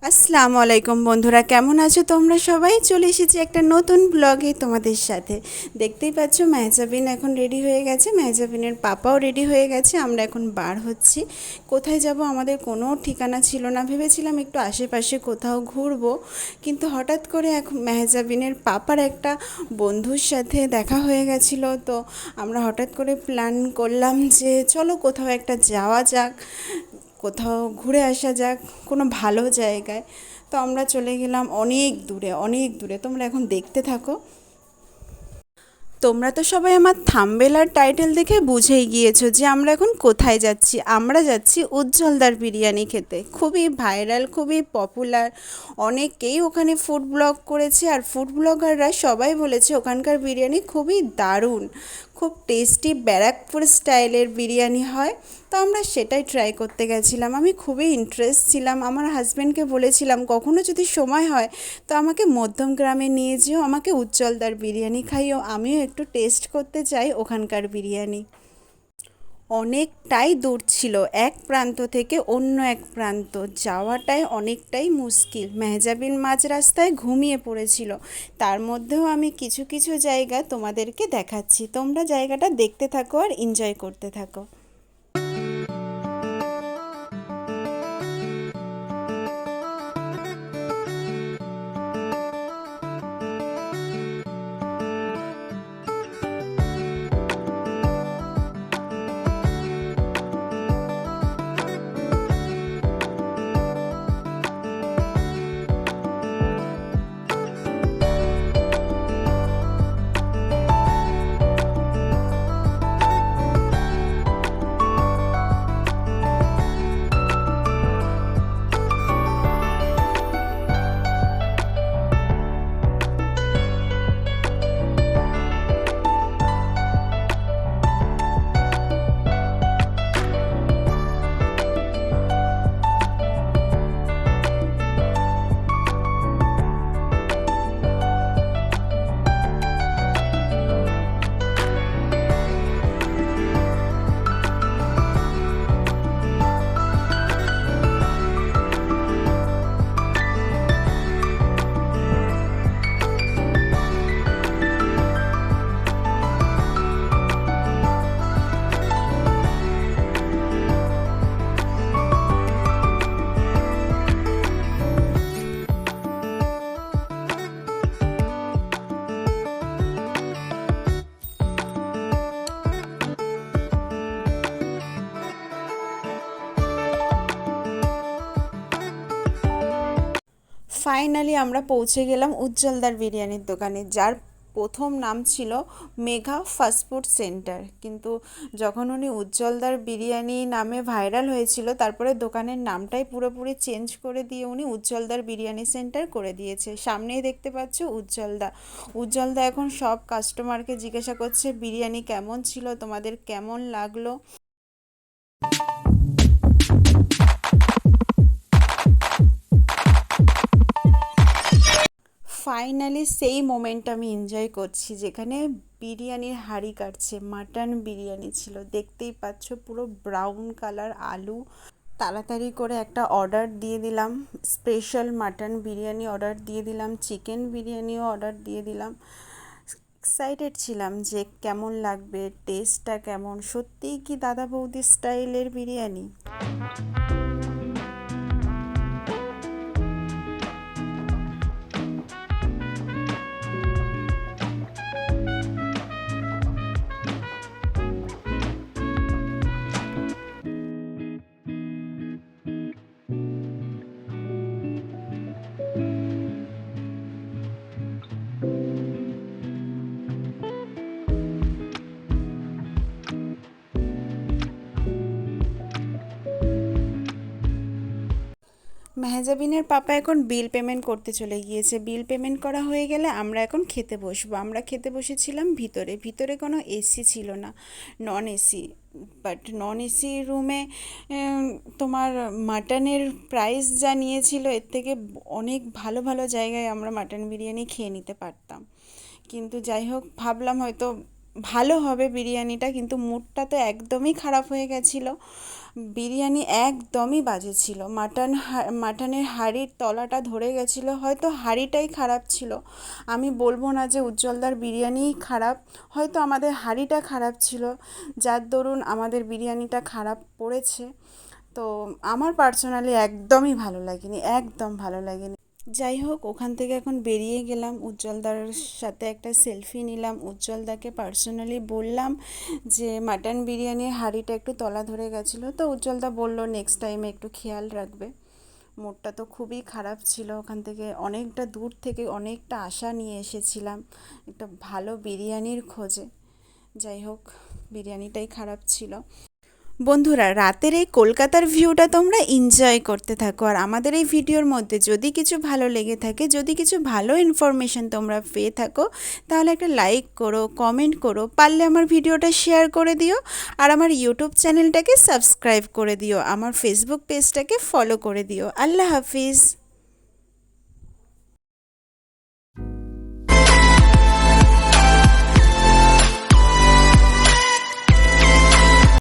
আসসালামু আলাইকুম বন্ধুরা, কেমন আছো তোমরা সবাই? চলে এসেছি একটা নতুন ব্লগে তোমাদের সাথে। দেখতেই পাচ্ছ মেহজাবিন এখন রেডি হয়ে গেছে, মেহজাবিনের পাপাও রেডি হয়ে গেছে। আমরা এখন বার হচ্ছি। কোথায় যাব আমাদের কোনো ঠিকানা ছিল না, ভেবেছিলাম একটু আশেপাশে কোথাও ঘুরবো, কিন্তু হঠাৎ করে এখন মেহজাবিনের পাপার একটা বন্ধুর সাথে দেখা হয়ে গেছিলো। তো আমরা হঠাৎ করে প্ল্যান করলাম যে চলো কোথাও একটা যাওয়া যাক, কোথাও ঘুরে আসা যাক কোনো ভালো জায়গায়। তো আমরা চলে গেলাম অনেক দূরে, অনেক দূরে। তোমরা এখন দেখতে থাকো। তোমরা তো সবাই আমার থাম্বনেল আর টাইটেল দেখে বুঝেই গিয়েছো যে আমরা এখন কোথায় যাচ্ছি। আমরা যাচ্ছি উজ্জ্বলদার বিরিয়ানি খেতে। খুবই ভাইরাল, খুবই পপুলার, অনেকেই ওখানে ফুড ব্লগ করেছে, আর ফুড ব্লগাররা সবাই বলেছে ওখানকার বিরিয়ানি খুবই দারুণ, খুব টেস্টি, ব্যারাকপুর স্টাইলের বিরিয়ানি হয়। তো আমরা সেটাই ট্রাই করতে গেছিলাম। আমি খুবই ইন্টারেস্ট ছিলাম, আমার হাজব্যান্ডকে বলেছিলাম কখনো যদি সময় হয় তো আমাকে মধ্যম গ্রামে নিয়ে যেও, আমাকে উজ্জ্বলদার বিরিয়ানি খাইও, আমিও একটু টেস্ট করতে চাই ওখানকার বিরিয়ানি। অনেকটাই দূর ছিল, এক প্রান্ত থেকে অন্য এক প্রান্ত যাওয়াটাই অনেকটাই মুশকিল। মেহজাবিন মাঝ রাস্তায় ঘুমিয়ে পড়েছিল, তার মধ্যেও আমি কিছু কিছু জায়গা তোমাদেরকে দেখাচ্ছি। তোমরা জায়গাটা দেখতে থাকো আর এনজয় করতে থাকো। ফাইনালি আমরা পৌঁছে গেলাম উজ্জ্বলদার বিরিয়ানির দোকানে, যার প্রথম নাম ছিল মেঘা ফাস্টফুড সেন্টার। কিন্তু যখন উনি উজ্জ্বলদার বিরিয়ানি নামে ভাইরাল হয়েছিল, তারপরে দোকানের নামটাই পুরোপুরি চেঞ্জ করে দিয়ে উনি উজ্জ্বলদার বিরিয়ানি সেন্টার করে দিয়েছে। সামনেই দেখতে পাচ্ছ উজ্জ্বলদা। উজ্জ্বলদা এখন সব কাস্টমারকে জিজ্ঞাসা করছে বিরিয়ানি কেমন ছিল, তোমাদের কেমন লাগলো। ফাইনালি সেই মোমেন্ট আমি এনজয় করছি যেখানে বিরিয়ানির হাঁড়ি কাটছে। মাটন বিরিয়ানি ছিল, দেখতেই পাচ্ছ পুরো ব্রাউন কালার আলু। তাড়াতাড়ি করে একটা অর্ডার দিয়ে দিলাম, স্পেশাল মাটন বিরিয়ানি অর্ডার দিয়ে দিলাম, চিকেন বিরিয়ানিও অর্ডার দিয়ে দিলাম। এক্সাইটেড ছিলাম যে কেমন লাগবে, টেস্টটা কেমন, সত্যিই কি দাদা বৌদি স্টাইলের বিরিয়ানি। মেহজাবিনের পাপা এখন বিল পেমেন্ট করতে চলে গিয়েছে। বিল পেমেন্ট করা হয়ে গেলে আমরা এখন খেতে বসবো। আমরা খেতে বসেছিলাম ভিতরে, ভিতরে কোনো এসি ছিল না, non AC. But non AC রুমে তোমার মাটনের প্রাইস যা নিয়েছিল, এর থেকে অনেক ভালো ভালো জায়গায় আমরা মাটন বিরিয়ানি খেয়ে নিতে পারতাম। কিন্তু যাই হোক, ভাবলাম হয়তো ভালো হবে বিরিয়ানিটা, কিন্তু মুডটা তো একদমই খারাপ হয়ে গেছিলো। বিরিয়ানি একদমই বাজে ছিল। মাটনের হাঁড়ির তলাটা ধরে গেছিলো, হয়তো হাঁড়িটাই খারাপ ছিল। আমি বলবো না যে উজ্জ্বলদার বিরিয়ানিই খারাপ, হয়তো আমাদের হাঁড়িটা খারাপ ছিল, যার দরুন আমাদের বিরিয়ানিটা খারাপ পড়েছে। তো আমার পার্সোনালি একদমই ভালো লাগেনি, একদম ভালো লাগেনি। যাই হোক, ওখান থেকে এখন বেরিয়ে গেলাম, উজ্জ্বলদার সাথে একটা সেলফি নিলাম। উজ্জ্বলদাকে পার্সোনালি বললাম যে মাটন বিরিয়ানির হাঁড়িটা একটু তলা ধরে গেছিলো, তো উজ্জ্বলদা বলল নেক্সট টাইমে একটু খেয়াল রাখবে। মুডটা তো খুবই খারাপ ছিল। ওখান থেকে অনেকটা দূর থেকে অনেকটা আশা নিয়ে এসেছিলাম একটা ভালো বিরিয়ানির খোঁজে। যাই হোক, বিরিয়ানিটাই খারাপ ছিল। বন্ধুরা, রাতের এই কলকাতার ভিউটা তোমরা এনজয় করতে থাকো। আর আমাদের এই ভিডিওর মধ্যে যদি কিছু ভালো লেগে থাকে, যদি কিছু ভালো ইনফরমেশন তোমরা পেয়ে থাকো, তাহলে একটা লাইক করো, কমেন্ট করো, পারলে আমার ভিডিওটা শেয়ার করে দিও। আর আমার ইউটিউব চ্যানেলটাকে সাবস্ক্রাইব করে দিও, আমার ফেসবুক পেজটাকে ফলো করে দিও। আল্লাহ হাফিজ।